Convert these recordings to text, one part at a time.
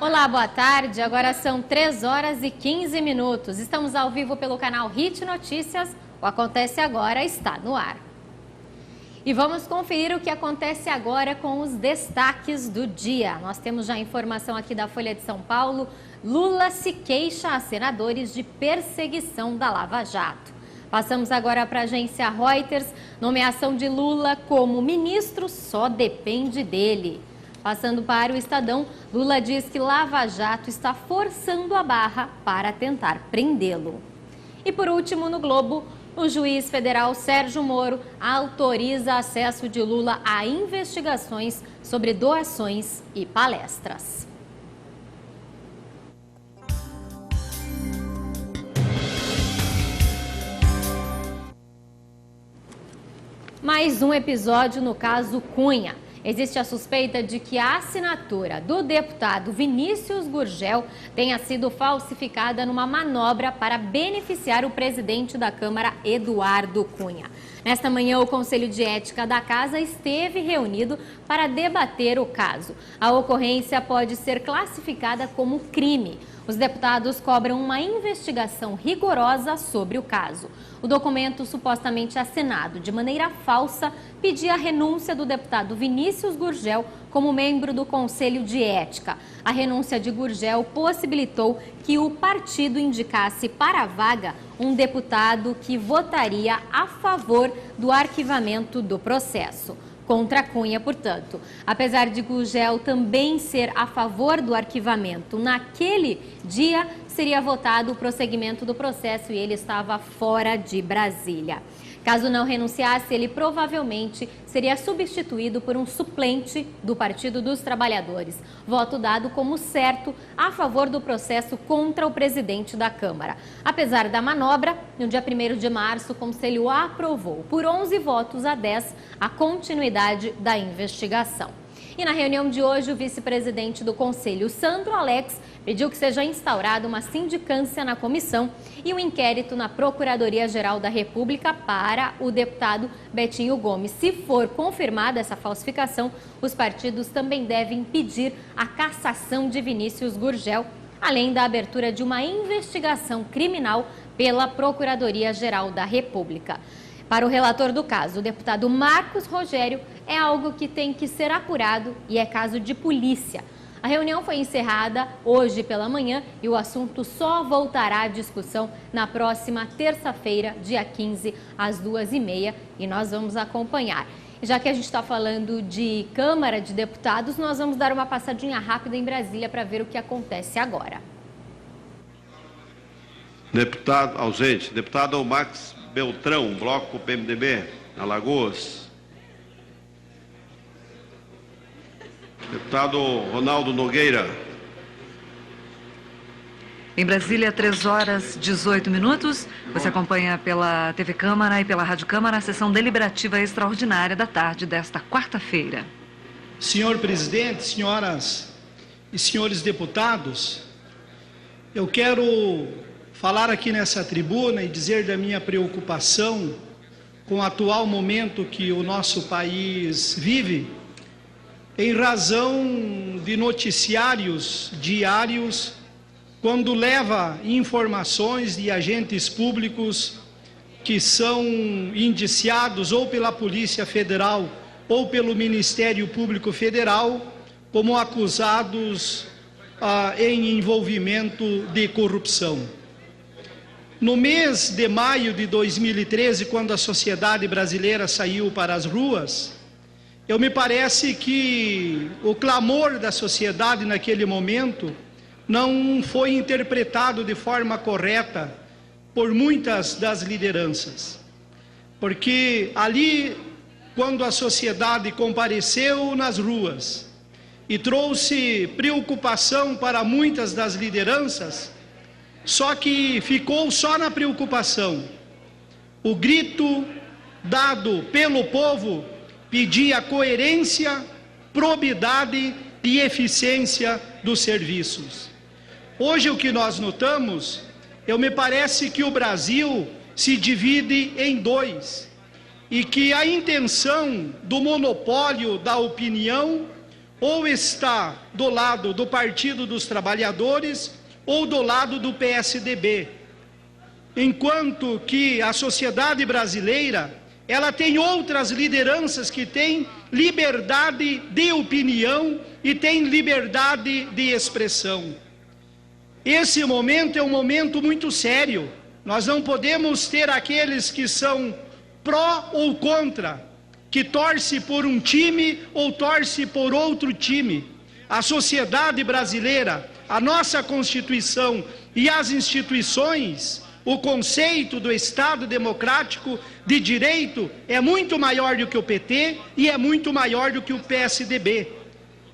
Olá, boa tarde. Agora são 3 horas e 15 minutos. Estamos ao vivo pelo canal HIT Notícias. O Acontece Agora está no ar. E vamos conferir o que acontece agora com os destaques do dia. Nós temos já informação aqui da Folha de São Paulo. Lula se queixa a senadores de perseguição da Lava Jato. Passamos agora para a agência Reuters. Nomeação de Lula como ministro só depende dele. Passando para o Estadão, Lula diz que Lava Jato está forçando a barra para tentar prendê-lo. E por último, no Globo, o juiz federal Sérgio Moro autoriza acesso de Lula a investigações sobre doações e palestras. Mais um episódio no caso Cunha. Existe a suspeita de que a assinatura do deputado Vinícius Gurgel tenha sido falsificada numa manobra para beneficiar o presidente da Câmara, Eduardo Cunha. Nesta manhã, o Conselho de Ética da Casa esteve reunido para debater o caso. A ocorrência pode ser classificada como crime. Os deputados cobram uma investigação rigorosa sobre o caso. O documento supostamente assinado de maneira falsa pedia a renúncia do deputado Vinícius Gurgel como membro do Conselho de Ética. A renúncia de Gurgel possibilitou que o partido indicasse para a vaga um deputado que votaria a favor do arquivamento do processo. Contra Cunha, portanto. Apesar de Gurgel também ser a favor do arquivamento, naquele dia seria votado o prosseguimento do processo e ele estava fora de Brasília. Caso não renunciasse, ele provavelmente seria substituído por um suplente do Partido dos Trabalhadores. Voto dado como certo a favor do processo contra o presidente da Câmara. Apesar da manobra, no dia 1º de março, o Conselho aprovou por 11 votos a 10 a continuidade da investigação. E na reunião de hoje, o vice-presidente do Conselho, Sandro Alex, pediu que seja instaurada uma sindicância na comissão e um inquérito na Procuradoria-Geral da República para o deputado Betinho Gomes. Se for confirmada essa falsificação, os partidos também devem pedir a cassação de Vinícius Gurgel, além da abertura de uma investigação criminal pela Procuradoria-Geral da República. Para o relator do caso, o deputado Marcos Rogério, é algo que tem que ser apurado e é caso de polícia. A reunião foi encerrada hoje pela manhã e o assunto só voltará à discussão na próxima terça-feira, dia 15, às 2h30, e nós vamos acompanhar. Já que a gente está falando de Câmara de Deputados, nós vamos dar uma passadinha rápida em Brasília para ver o que acontece agora. Deputado ausente, deputado Max Beltrão, bloco PMDB, Alagoas. Deputado Ronaldo Nogueira. Em Brasília, 3 horas 18 minutos. Você acompanha pela TV Câmara e pela Rádio Câmara a sessão deliberativa extraordinária da tarde desta quarta-feira. Senhor presidente, senhoras e senhores deputados, eu quero falar aqui nessa tribuna e dizer da minha preocupação com o atual momento que o nosso país vive, em razão de noticiários diários, quando leva informações de agentes públicos que são indiciados ou pela Polícia Federal ou pelo Ministério Público Federal como acusados em envolvimento de corrupção. No mês de maio de 2013, quando a sociedade brasileira saiu para as ruas, me parece que o clamor da sociedade naquele momento não foi interpretado de forma correta por muitas das lideranças. Porque ali, quando a sociedade compareceu nas ruas e trouxe preocupação para muitas das lideranças, só que ficou só na preocupação. O grito dado pelo povo pedia coerência, probidade e eficiência dos serviços. Hoje o que nós notamos, me parece que o Brasil se divide em dois e que a intenção do monopólio da opinião ou está do lado do Partido dos Trabalhadores ou do lado do PSDB. Enquanto que a sociedade brasileira, ela tem outras lideranças que têm liberdade de opinião e têm liberdade de expressão. Esse momento é um momento muito sério. Nós não podemos ter aqueles que são pró ou contra, que torce por um time ou torce por outro time. A sociedade brasileira, a nossa Constituição e as instituições, o conceito do Estado democrático de direito é muito maior do que o PT e é muito maior do que o PSDB.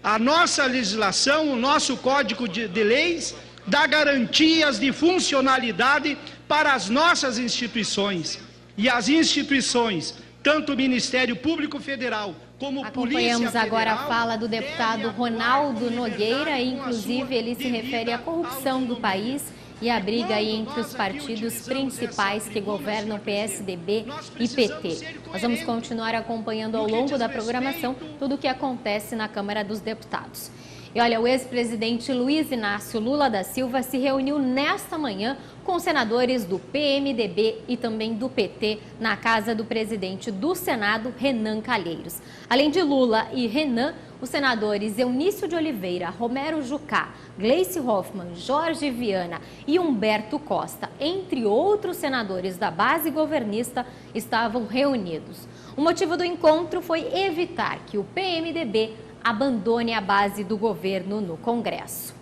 A nossa legislação, o nosso Código de Leis, dá garantias de funcionalidade para as nossas instituições. E as instituições, tanto o Ministério Público Federal como a Polícia Federal... Acompanhamos agora a fala do deputado Ronaldo Nogueira, inclusive ele se refere à corrupção do país e a briga aí entre os partidos principais que governam PSDB e PT. Nós vamos continuar acompanhando ao longo da programação tudo o que acontece na Câmara dos Deputados. E olha, o ex-presidente Luiz Inácio Lula da Silva se reuniu nesta manhã com senadores do PMDB e também do PT na casa do presidente do Senado, Renan Calheiros. Além de Lula e Renan, os senadores Eunício de Oliveira, Romero Jucá, Gleice Hoffmann, Jorge Viana e Humberto Costa, entre outros senadores da base governista, estavam reunidos. O motivo do encontro foi evitar que o PMDB abandone a base do governo no Congresso.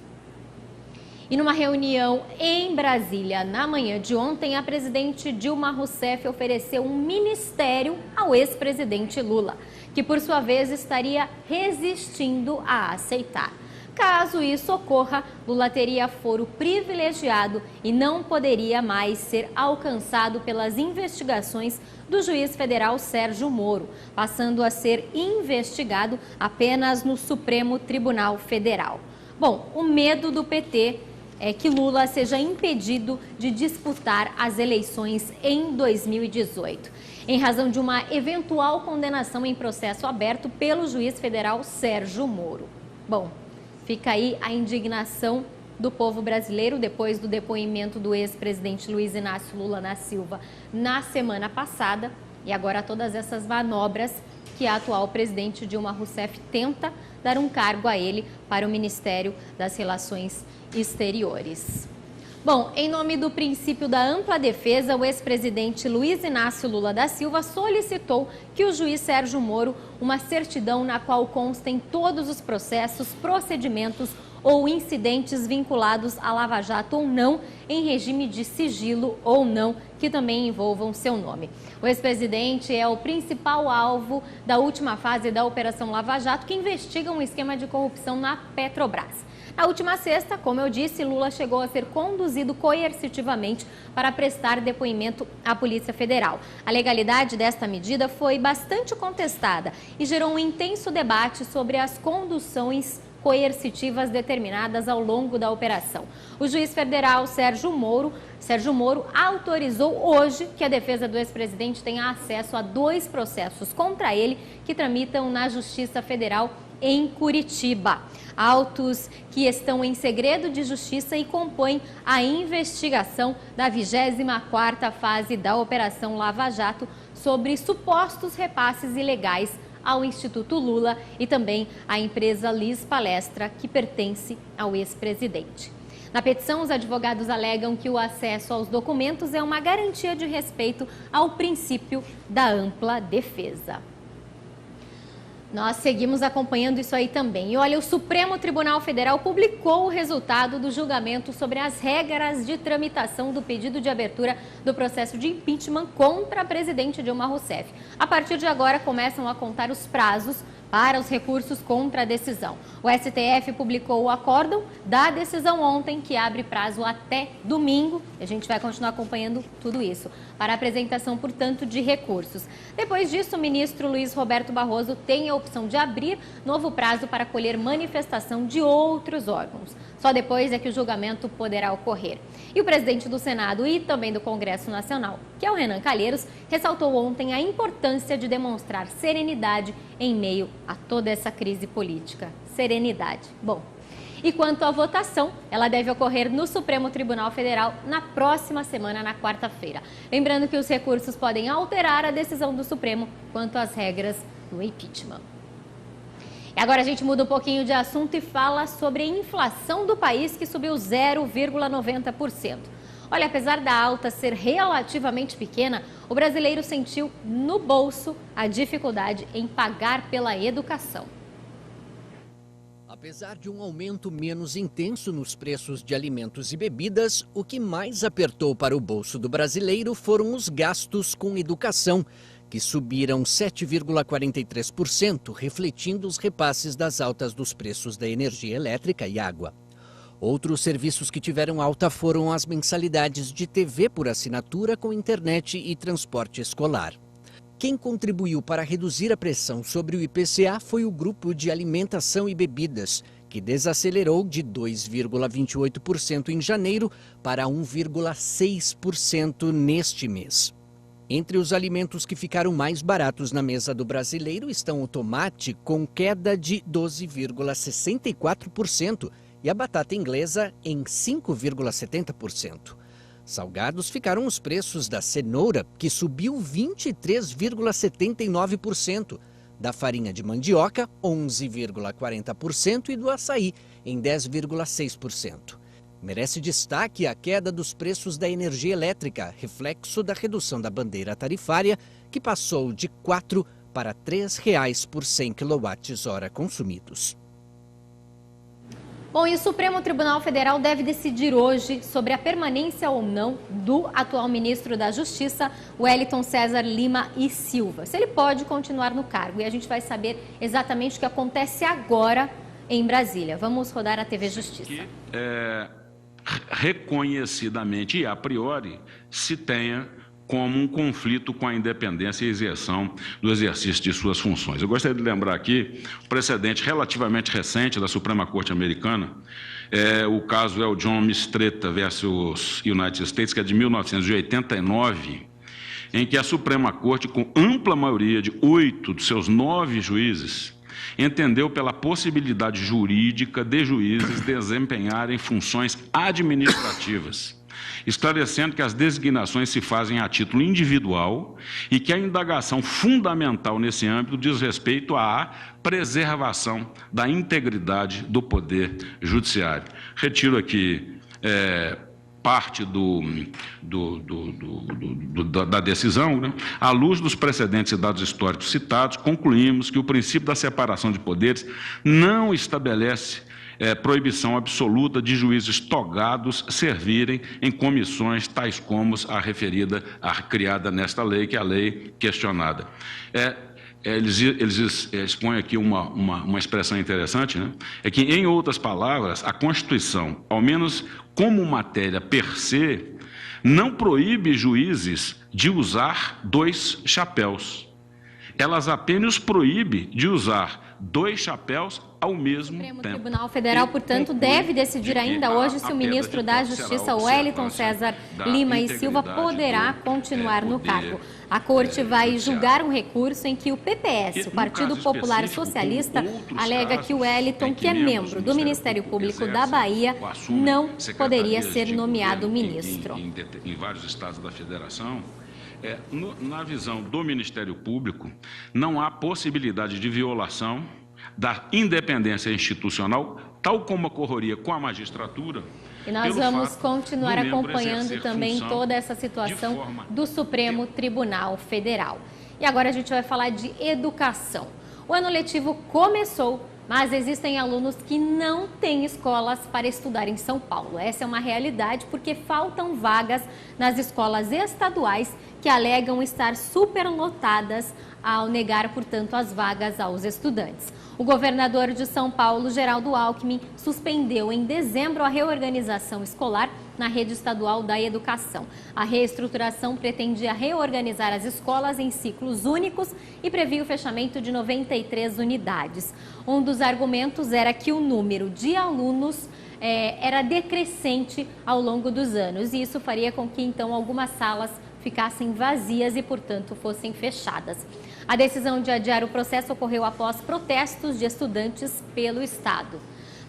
E numa reunião em Brasília, na manhã de ontem, a presidente Dilma Rousseff ofereceu um ministério ao ex-presidente Lula, que por sua vez estaria resistindo a aceitar. Caso isso ocorra, Lula teria foro privilegiado e não poderia mais ser alcançado pelas investigações do juiz federal Sérgio Moro, passando a ser investigado apenas no Supremo Tribunal Federal. Bom, o medo do PT é que Lula seja impedido de disputar as eleições em 2018, em razão de uma eventual condenação em processo aberto pelo juiz federal Sérgio Moro. Bom, fica aí a indignação do povo brasileiro depois do depoimento do ex-presidente Luiz Inácio Lula da Silva na semana passada e agora todas essas manobras que a atual presidente Dilma Rousseff tenta dar um cargo a ele para o Ministério das Relações Exteriores. Bom, em nome do princípio da ampla defesa, o ex-presidente Luiz Inácio Lula da Silva solicitou que o juiz Sérgio Moro uma certidão na qual constem todos os processos, procedimentos ou incidentes vinculados à Lava Jato ou não, em regime de sigilo ou não, que também envolvam seu nome. O ex-presidente é o principal alvo da última fase da Operação Lava Jato, que investiga um esquema de corrupção na Petrobras. Na última sexta, como eu disse, Lula chegou a ser conduzido coercitivamente para prestar depoimento à Polícia Federal. A legalidade desta medida foi bastante contestada e gerou um intenso debate sobre as conduções coercitivas determinadas ao longo da operação. O juiz federal Sérgio Moro autorizou hoje que a defesa do ex-presidente tenha acesso a 2 processos contra ele que tramitam na Justiça Federal em Curitiba. Autos que estão em segredo de justiça e compõem a investigação da 24ª fase da Operação Lava Jato sobre supostos repasses ilegais ao Instituto Lula e também à empresa Liz Palestra, que pertence ao ex-presidente. Na petição, os advogados alegam que o acesso aos documentos é uma garantia de respeito ao princípio da ampla defesa. Nós seguimos acompanhando isso aí também. E olha, o Supremo Tribunal Federal publicou o resultado do julgamento sobre as regras de tramitação do pedido de abertura do processo de impeachment contra a presidente Dilma Rousseff. A partir de agora, começam a contar os prazos para os recursos contra a decisão. O STF publicou o acórdão da decisão ontem, que abre prazo até domingo. A gente vai continuar acompanhando tudo isso para a apresentação, portanto, de recursos. Depois disso, o ministro Luiz Roberto Barroso tem a opção de abrir novo prazo para colher manifestação de outros órgãos. Só depois é que o julgamento poderá ocorrer. E o presidente do Senado e também do Congresso Nacional, que é o Renan Calheiros, ressaltou ontem a importância de demonstrar serenidade em meio a toda essa crise política. serenidade. Bom, e quanto à votação, ela deve ocorrer no Supremo Tribunal Federal na próxima semana, na quarta-feira. Lembrando que os recursos podem alterar a decisão do Supremo quanto às regras do impeachment. E agora a gente muda um pouquinho de assunto e fala sobre a inflação do país, que subiu 0,90%. Olha, apesar da alta ser relativamente pequena, o brasileiro sentiu no bolso a dificuldade em pagar pela educação. Apesar de um aumento menos intenso nos preços de alimentos e bebidas, o que mais apertou para o bolso do brasileiro foram os gastos com educação, que subiram 7,43%, refletindo os repasses das altas dos preços da energia elétrica e água. Outros serviços que tiveram alta foram as mensalidades de TV por assinatura com internet e transporte escolar. Quem contribuiu para reduzir a pressão sobre o IPCA foi o grupo de alimentação e bebidas, que desacelerou de 2,28% em janeiro para 1,6% neste mês. Entre os alimentos que ficaram mais baratos na mesa do brasileiro estão o tomate, com queda de 12,64%, e a batata inglesa em 5,70%. Salgados ficaram os preços da cenoura, que subiu 23,79%, da farinha de mandioca, 11,40% e do açaí, em 10,6%. Merece destaque a queda dos preços da energia elétrica, reflexo da redução da bandeira tarifária, que passou de R$ 4 para R$ 3 por 100 kWh consumidos. Bom, e o Supremo Tribunal Federal deve decidir hoje sobre a permanência ou não do atual ministro da Justiça, Wellington César Lima e Silva. Se ele pode continuar no cargo, e a gente vai saber exatamente o que acontece agora em Brasília. Vamos rodar a TV Justiça. Que, reconhecidamente e a priori se tenha como um conflito com a independência e isenção do exercício de suas funções. Eu gostaria de lembrar aqui um precedente relativamente recente da Suprema Corte Americana, o caso é o John Mistretta versus United States, que é de 1989, em que a Suprema Corte, com ampla maioria de 8 dos seus 9 juízes, entendeu pela possibilidade jurídica de juízes desempenharem funções administrativas, esclarecendo que as designações se fazem a título individual e que a indagação fundamental nesse âmbito diz respeito à preservação da integridade do Poder Judiciário. Retiro aqui parte da decisão, né? À luz dos precedentes e dados históricos citados, concluímos que o princípio da separação de poderes não estabelece proibição absoluta de juízes togados servirem em comissões tais como a referida, a criada nesta lei, que é a lei questionada. Eles expõem aqui uma expressão interessante, né? É que, em outras palavras, a Constituição, ao menos como matéria per se, não proíbe juízes de usar 2 chapéus. Elas apenas proíbem de usar 2 chapéus ao mesmo tempo. O Supremo Tribunal Federal, portanto, deve decidir ainda hoje se o ministro da Justiça, Wellington César Lima e Silva, poderá continuar no cargo. A Corte vai julgar um recurso em que o PPS, o Partido Popular Socialista, alega que o Wellington, que é membro do Ministério Público da Bahia, não poderia ser nomeado ministro. Em vários estados da Federação, na visão do Ministério Público, não há possibilidade de violação da independência institucional, tal como ocorreria com a magistratura. E nós vamos continuar acompanhando também toda essa situação do Supremo Tribunal Federal. E agora a gente vai falar de educação. O ano letivo começou, mas existem alunos que não têm escolas para estudar em São Paulo. Essa é uma realidade porque faltam vagas nas escolas estaduais que alegam estar superlotadas ao negar, portanto, as vagas aos estudantes. O governador de São Paulo, Geraldo Alckmin, suspendeu em dezembro a reorganização escolar na rede estadual da educação. A reestruturação pretendia reorganizar as escolas em ciclos únicos e previa o fechamento de 93 unidades. Um dos argumentos era que o número de alunos era decrescente ao longo dos anos e isso faria com que, então, algumas salas ficassem vazias e, portanto, fossem fechadas. A decisão de adiar o processo ocorreu após protestos de estudantes pelo estado.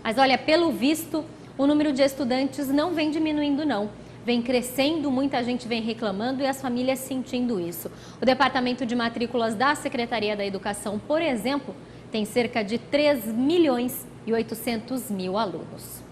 Mas olha, pelo visto, o número de estudantes não vem diminuindo não. Vem crescendo, muita gente vem reclamando e as famílias sentindo isso. O Departamento de Matrículas da Secretaria da Educação, por exemplo, tem cerca de 3.800.000 alunos.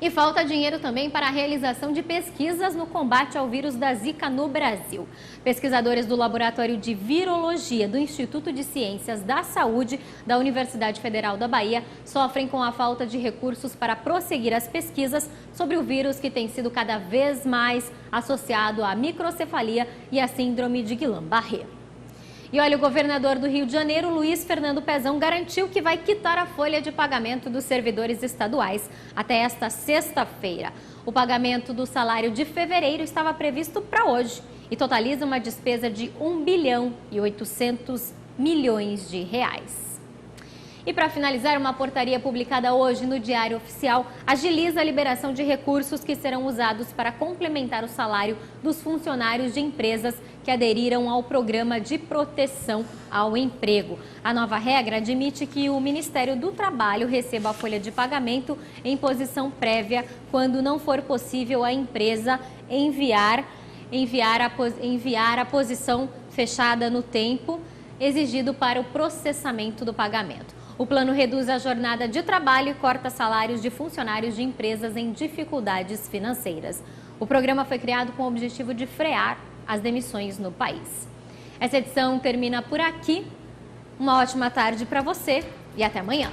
E falta dinheiro também para a realização de pesquisas no combate ao vírus da Zika no Brasil. Pesquisadores do Laboratório de Virologia do Instituto de Ciências da Saúde da Universidade Federal da Bahia sofrem com a falta de recursos para prosseguir as pesquisas sobre o vírus que tem sido cada vez mais associado à microcefalia e à síndrome de Guillain-Barré. E olha, o governador do Rio de Janeiro, Luiz Fernando Pezão, garantiu que vai quitar a folha de pagamento dos servidores estaduais até esta sexta-feira. O pagamento do salário de fevereiro estava previsto para hoje e totaliza uma despesa de R$1,8 bilhão. E para finalizar, uma portaria publicada hoje no Diário Oficial agiliza a liberação de recursos que serão usados para complementar o salário dos funcionários de empresas que aderiram ao Programa de Proteção ao Emprego. A nova regra admite que o Ministério do Trabalho receba a folha de pagamento em posição prévia quando não for possível a empresa enviar a posição fechada no tempo exigido para o processamento do pagamento. O plano reduz a jornada de trabalho e corta salários de funcionários de empresas em dificuldades financeiras. O programa foi criado com o objetivo de frear as demissões no país. Essa edição termina por aqui. Uma ótima tarde para você e até amanhã.